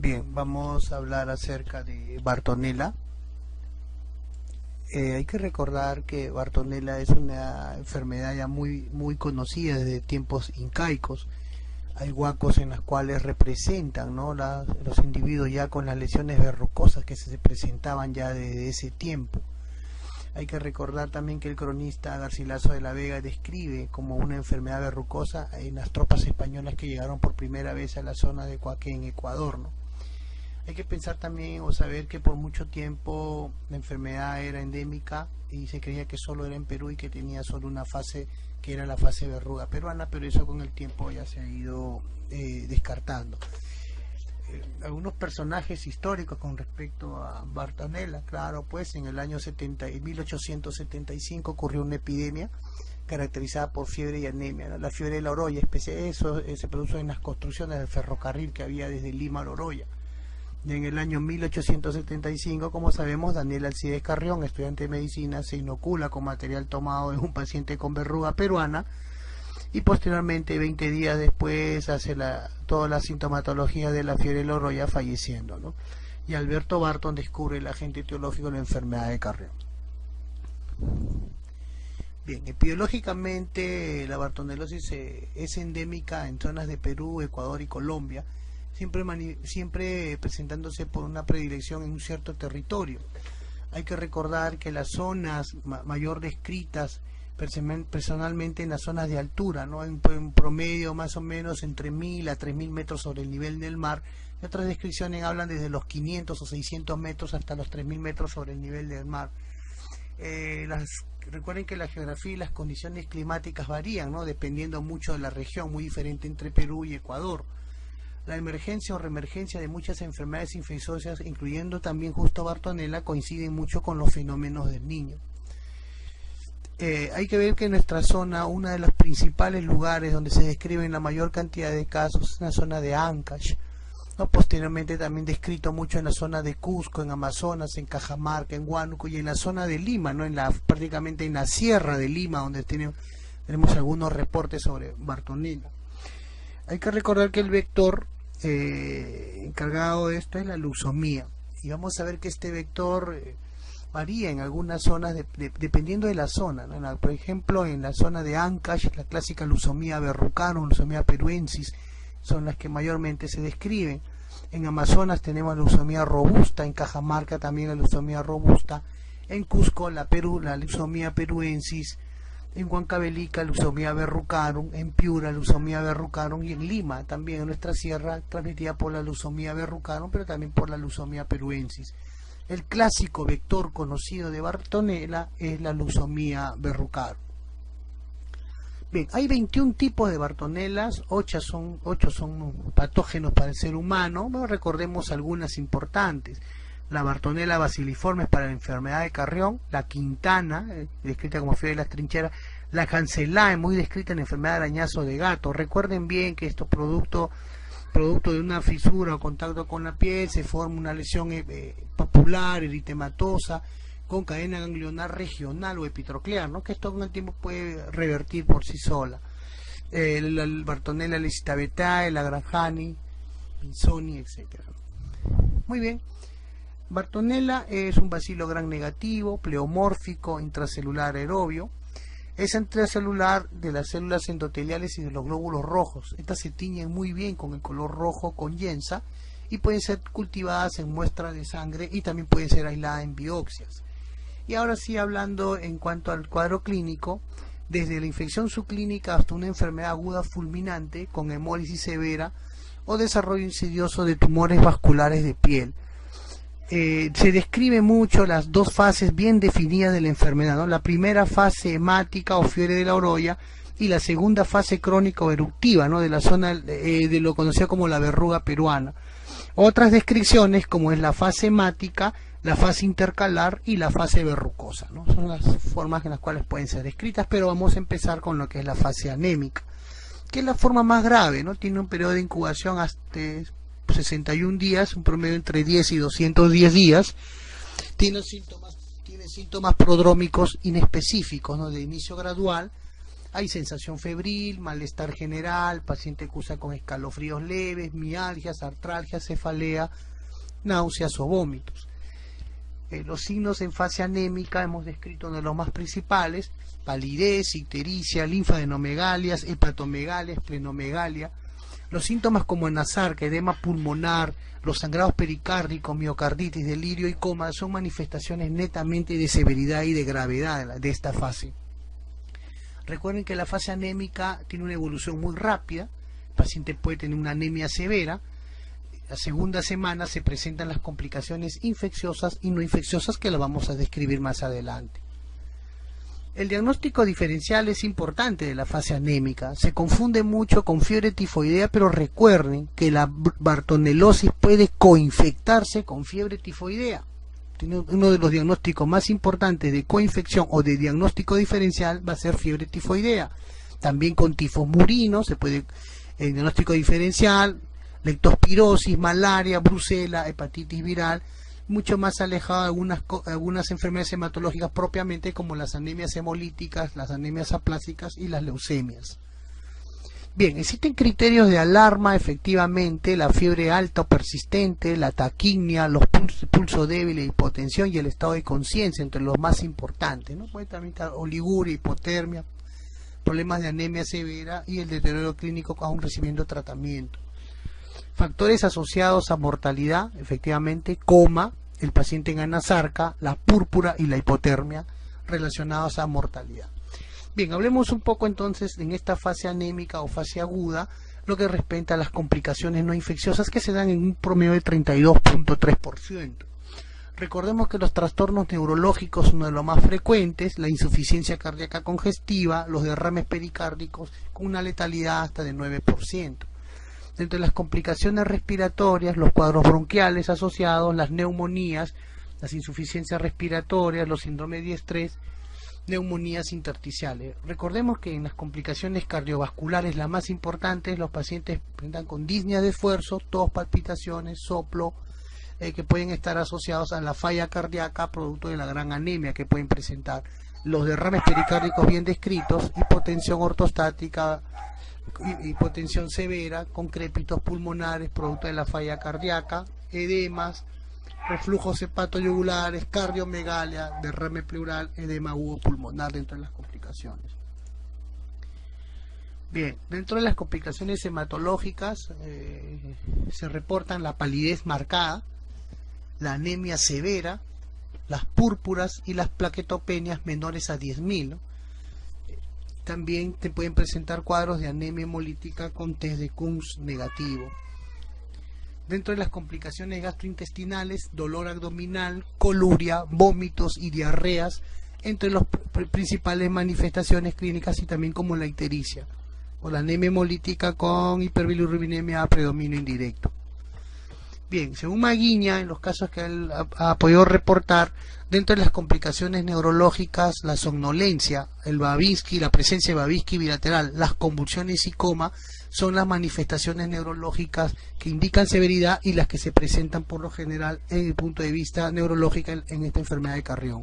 Bien, vamos a hablar acerca de Bartonella. Hay que recordar que Bartonella es una enfermedad ya muy conocida desde tiempos incaicos. Hay huacos en las cuales representan, ¿no?, los individuos ya con las lesiones verrucosas que se presentaban ya desde ese tiempo. Hay que recordar también que el cronista Garcilaso de la Vega describe como una enfermedad verrucosa en las tropas españolas que llegaron por primera vez a la zona de Coaqué, en Ecuador, ¿no? Hay que pensar también o saber que por mucho tiempo la enfermedad era endémica y se creía que solo era en Perú y que tenía solo una fase, que era la fase verruga peruana, pero eso con el tiempo ya se ha ido descartando. Algunos personajes históricos con respecto a Bartonella, claro, pues en el año 1875 ocurrió una epidemia caracterizada por fiebre y anemia, ¿no? La fiebre de la Oroya, eso se produjo en las construcciones del ferrocarril que había desde Lima a la Oroya. En el año 1875, como sabemos, Daniel Alcides Carrión, estudiante de medicina, se inocula con material tomado de un paciente con verruga peruana y posteriormente, 20 días después, hace toda la sintomatología de la fiebre de la Oroya, falleciendo, ¿no? Y Alberto Barton descubre el agente etiológico de la enfermedad de Carrión. Bien, epidemiológicamente la bartonelosis es endémica en zonas de Perú, Ecuador y Colombia, siempre presentándose por una predilección en un cierto territorio. Hay que recordar que las zonas mayor descritas personalmente en las zonas de altura, ¿no?, en promedio más o menos entre 1000 a 3000 metros sobre el nivel del mar, y otras descripciones hablan desde los 500 o 600 metros hasta los 3000 metros sobre el nivel del mar. Recuerden que la geografía y las condiciones climáticas varían, ¿no?, dependiendo mucho de la región, muy diferente entre Perú y Ecuador. La emergencia o reemergencia de muchas enfermedades infecciosas, incluyendo también justo Bartonella, coinciden mucho con los fenómenos del Niño. Hay que ver que en nuestra zona, uno de los principales lugares donde se describen la mayor cantidad de casos es la zona de Ancash, ¿no? Posteriormente también descrito mucho en la zona de Cusco, en Amazonas, en Cajamarca, en Huánuco y en la zona de Lima, ¿no?, prácticamente en la sierra de Lima, donde tenemos algunos reportes sobre Bartonella. Hay que recordar que el vector encargado de esto es la leucemia, y vamos a ver que este vector varía en algunas zonas dependiendo de la zona, ¿no? Por ejemplo, en la zona de Ancash, la clásica leucemia verrucarum, leucemia peruensis, son las que mayormente se describen. En Amazonas tenemos la leucemia robusta, en Cajamarca también la leucemia robusta, en Cusco la leucemia peruensis, en Huancavelica leucemia verrucarum, en Piura leucemia verrucarum y en Lima también, en nuestra sierra, transmitida por la leucemia verrucarum, pero también por la leucemia peruensis. El clásico vector conocido de Bartonella es la leucemia verrucarum. Bien, hay 21 tipos de Bartonellas, 8 son patógenos para el ser humano. Bueno, recordemos algunas importantes. La Bartonella basiliformes para la enfermedad de Carrión, la Quintana, descrita como fiebre de las trincheras, la Cancelae, muy descrita en la enfermedad de arañazo de gato. Recuerden bien que esto producto de una fisura o contacto con la piel se forma una lesión papular, eritematosa, con cadena ganglionar regional o epitroclear, ¿no?, que esto con el tiempo puede revertir por sí sola. La Bartonella lecitabetae, la Granjani, Pinzoni, etc. Muy bien. Bartonella es un bacilo gram negativo, pleomórfico, intracelular aerobio. Es intracelular de las células endoteliales y de los glóbulos rojos. Estas se tiñen muy bien con el color rojo con yensa y pueden ser cultivadas en muestras de sangre y también pueden ser aisladas en biopsias. Y ahora sí, hablando en cuanto al cuadro clínico, desde la infección subclínica hasta una enfermedad aguda fulminante con hemólisis severa o desarrollo insidioso de tumores vasculares de piel. Se describe mucho las dos fases bien definidas de la enfermedad, ¿no? La primera fase hemática o fiebre de la Oroya y la segunda fase crónica o eruptiva, ¿no?, de la zona de lo conocido como la verruga peruana. Otras descripciones, como es la fase hemática, la fase intercalar y la fase verrucosa, ¿no? Son las formas en las cuales pueden ser descritas, pero vamos a empezar con lo que es la fase anémica, que es la forma más grave, ¿no? Tiene un periodo de incubación hasta 61 días, un promedio entre 10 y 210 días. Tiene síntomas prodrómicos inespecíficos, ¿no?, de inicio gradual, Hay sensación febril, malestar general, paciente cursa con escalofríos leves, mialgias, artralgias, cefalea, náuseas o vómitos. Los signos en fase anémica hemos descrito uno de los más principales: palidez, ictericia, linfadenomegalias, hepatomegalia, esplenomegalia. Los síntomas como enasarca, edema pulmonar, los sangrados pericárdicos, miocarditis, delirio y coma son manifestaciones netamente de severidad y de gravedad de esta fase. Recuerden que la fase anémica tiene una evolución muy rápida. El paciente puede tener una anemia severa. La segunda semana se presentan las complicaciones infecciosas y no infecciosas, que las vamos a describir más adelante. El diagnóstico diferencial es importante de la fase anémica. Se confunde mucho con fiebre tifoidea, pero recuerden que la bartonelosis puede coinfectarse con fiebre tifoidea. Uno de los diagnósticos más importantes de coinfección o de diagnóstico diferencial va a ser fiebre tifoidea. También con tifos murinos se puede, el diagnóstico diferencial, leptospirosis, malaria, brucela, hepatitis viral, mucho más alejado de algunas enfermedades hematológicas propiamente, como las anemias hemolíticas, las anemias aplásicas y las leucemias. Bien, existen criterios de alarma, efectivamente: la fiebre alta o persistente, la taquimia, los pulso débil, la hipotensión y el estado de conciencia, entre los más importantes, ¿no? Puede también estar oliguria, hipotermia, problemas de anemia severa y el deterioro clínico aún recibiendo tratamiento. Factores asociados a mortalidad, efectivamente: coma, el paciente en anasarca, la púrpura y la hipotermia relacionados a mortalidad. Bien, hablemos un poco entonces en esta fase anémica o fase aguda, lo que respecta a las complicaciones no infecciosas, que se dan en un promedio de 32.3%. Recordemos que los trastornos neurológicos son uno de los más frecuentes: la insuficiencia cardíaca congestiva, los derrames pericárdicos, con una letalidad hasta de 9%. Dentro de las complicaciones respiratorias, los cuadros bronquiales asociados, las neumonías, las insuficiencias respiratorias, los síndromes de estrés, neumonías intersticiales. Recordemos que en las complicaciones cardiovasculares, las más importantes, los pacientes presentan con disnea de esfuerzo, tos, palpitaciones, soplo, que pueden estar asociados a la falla cardíaca producto de la gran anemia que pueden presentar. Los derrames pericárdicos bien descritos, hipotensión ortostática, hipotensión severa con crépitos pulmonares producto de la falla cardíaca, edemas, reflujos hepatoyugulares, cardiomegalia, derrame pleural, edema agudo pulmonar dentro de las complicaciones. Bien, dentro de las complicaciones hematológicas se reportan la palidez marcada, la anemia severa, las púrpuras y las plaquetopenias menores a 10.000, ¿no? También te pueden presentar cuadros de anemia hemolítica con test de Kunz negativo. Dentro de las complicaciones gastrointestinales, dolor abdominal, coluria, vómitos y diarreas, entre las principales manifestaciones clínicas, y también como la ictericia o la anemia hemolítica con hiperbilirrubinemia a predominio indirecto. Bien, según Maguiña, en los casos que él ha podido reportar, dentro de las complicaciones neurológicas, la somnolencia, el Babinski, la presencia de Babinski bilateral, las convulsiones y coma son las manifestaciones neurológicas que indican severidad y las que se presentan por lo general en el punto de vista neurológico en esta enfermedad de Carrión.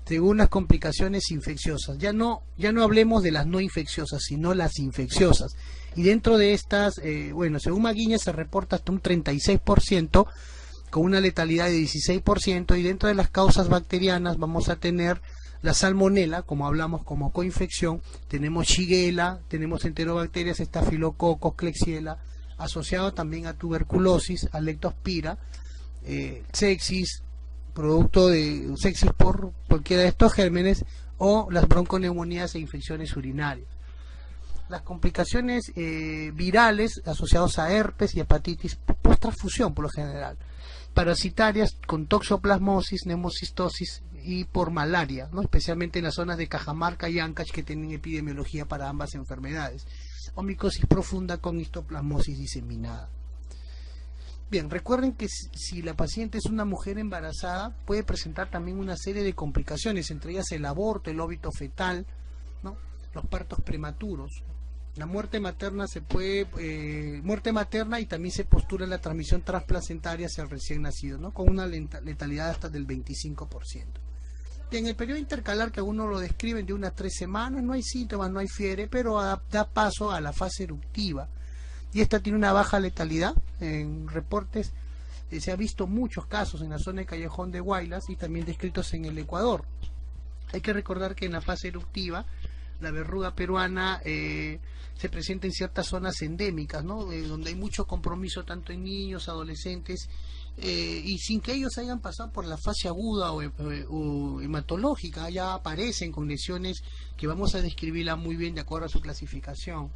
Según las complicaciones infecciosas, ya no hablemos de las no infecciosas, sino las infecciosas. Y dentro de estas, bueno, según Maguiña se reporta hasta un 36%, con una letalidad de 16%, y dentro de las causas bacterianas vamos a tener la salmonela, como hablamos, como coinfección, tenemos Shigella, tenemos enterobacterias, estafilococos, Klebsiella, asociado también a tuberculosis, a leptospira, sepsis, producto de sepsis por cualquiera de estos gérmenes, o las bronconeumonías e infecciones urinarias. Las complicaciones virales asociadas a herpes y hepatitis post transfusión por lo general, parasitarias con toxoplasmosis, neumocistosis y por malaria, ¿no? Especialmente en las zonas de Cajamarca y Ancash, que tienen epidemiología para ambas enfermedades, o micosis profunda con histoplasmosis diseminada. Bien, recuerden que si la paciente es una mujer embarazada, puede presentar también una serie de complicaciones, entre ellas el aborto, el óbito fetal, ¿no? Los partos prematuros. La muerte materna muerte materna, y también se postula la transmisión transplacentaria hacia el recién nacido, ¿no? Con una letalidad hasta del 25%. En el periodo intercalar, que algunos lo describen de unas 3 semanas, no hay síntomas, no hay fiebre, pero da paso a la fase eruptiva. Y esta tiene una baja letalidad. En reportes se ha visto muchos casos en la zona de Callejón de Huaylas y también descritos en el Ecuador. Hay que recordar que en la fase eruptiva la verruga peruana se presenta en ciertas zonas endémicas, ¿no? Donde hay mucho compromiso tanto en niños, adolescentes, y sin que ellos hayan pasado por la fase aguda o hematológica, ya aparecen con lesiones que vamos a describirla muy bien de acuerdo a su clasificación.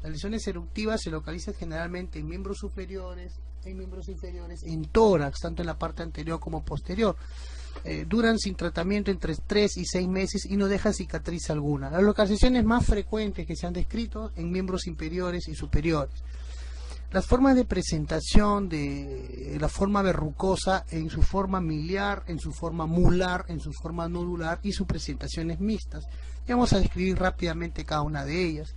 Las lesiones eruptivas se localizan generalmente en miembros superiores, en miembros inferiores, en tórax, tanto en la parte anterior como posterior. Duran sin tratamiento entre 3 y 6 meses y no dejan cicatriz alguna. Las localizaciones más frecuentes que se han descrito en miembros inferiores y superiores. Las formas de presentación de la forma verrucosa en su forma miliar, en su forma mular, en su forma nodular y sus presentaciones mixtas. Y vamos a describir rápidamente cada una de ellas.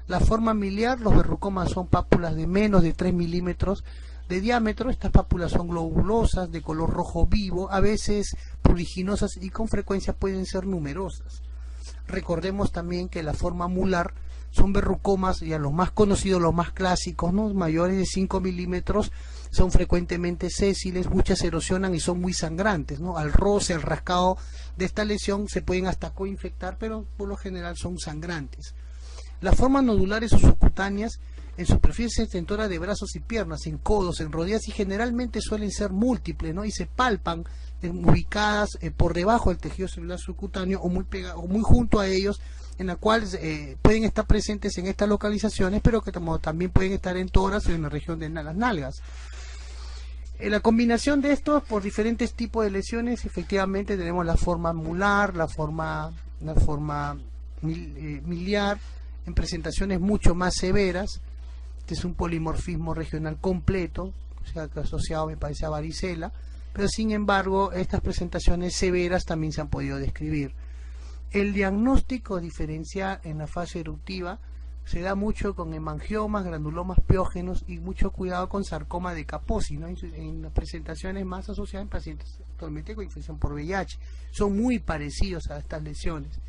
La forma miliar, los verrucomas son pápulas de menos de 3 milímetros de diámetro. Estas pápulas son globulosas, de color rojo vivo, a veces pruriginosas y con frecuencia pueden ser numerosas. Recordemos también que la forma mular son verrucomas, ya los más conocidos, los más clásicos, ¿no? Mayores de 5 milímetros, son frecuentemente sésiles, muchas erosionan y son muy sangrantes, ¿no? Al roce, al rascado de esta lesión se pueden hasta coinfectar, pero por lo general son sangrantes. Las formas nodulares o subcutáneas en superficie extentora de brazos y piernas, en codos, en rodillas y generalmente suelen ser múltiples, ¿no? Y se palpan ubicadas por debajo del tejido celular subcutáneo o muy junto a ellos, en la cual pueden estar presentes en estas localizaciones, pero que también pueden estar en tórax o en la región de las nalgas. La combinación de estos por diferentes tipos de lesiones, efectivamente tenemos la forma mular, la forma miliar, en presentaciones mucho más severas. Este es un polimorfismo regional completo, o sea, que asociado me parece a varicela, pero sin embargo estas presentaciones severas también se han podido describir. El diagnóstico diferencial en la fase eruptiva se da mucho con hemangiomas, granulomas piógenos y mucho cuidado con sarcoma de Kaposi, ¿no? En las presentaciones más asociadas en pacientes actualmente con infección por VIH. Son muy parecidos a estas lesiones.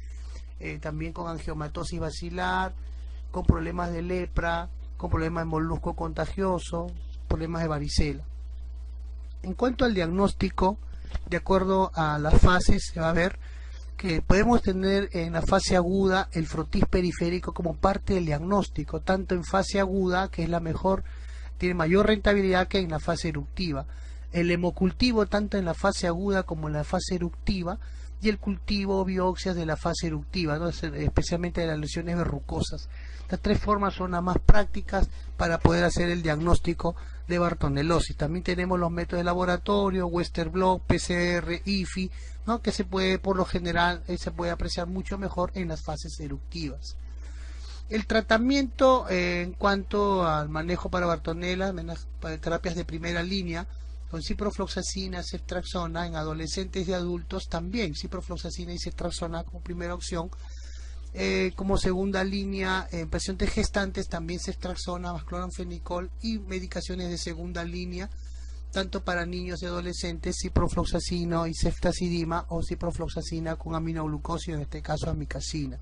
También con angiomatosis basilar, con problemas de lepra, con problemas de molusco contagioso, problemas de varicela. En cuanto al diagnóstico, de acuerdo a las fases, se va a ver que podemos tener en la fase aguda el frotis periférico como parte del diagnóstico, tanto en fase aguda, que es la mejor, tiene mayor rentabilidad que en la fase eruptiva. El hemocultivo tanto en la fase aguda como en la fase eruptiva, y el cultivo o biopsias de la fase eruptiva, ¿no? Especialmente de las lesiones verrucosas. Estas 3 formas son las más prácticas para poder hacer el diagnóstico de bartonelosis. También tenemos los métodos de laboratorio, Western blot, PCR, IFI, ¿no? Que se puede, por lo general, se puede apreciar mucho mejor en las fases eruptivas. El tratamiento en cuanto al manejo para Bartonella, para terapias de primera línea, con ciprofloxacina, ceftriaxona, en adolescentes y adultos también ciprofloxacina y ceftriaxona como primera opción. Como segunda línea, en pacientes gestantes también ceftriaxona, más cloranfenicol y medicaciones de segunda línea, tanto para niños y adolescentes, ciprofloxacina y ceftazidima o ciprofloxacina con aminoglucósido, en este caso amicacina.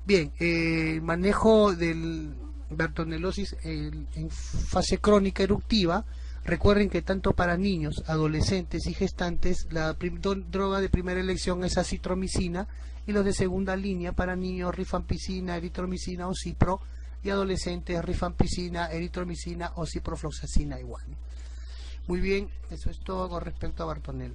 Bien, el manejo del bartonelosis en fase crónica eruptiva. Recuerden que tanto para niños, adolescentes y gestantes la droga de primera elección es acitromicina, y los de segunda línea para niños rifampicina, eritromicina o cipro, y adolescentes rifampicina, eritromicina o ciprofloxacina igual. Muy bien, eso es todo con respecto a Bartonella.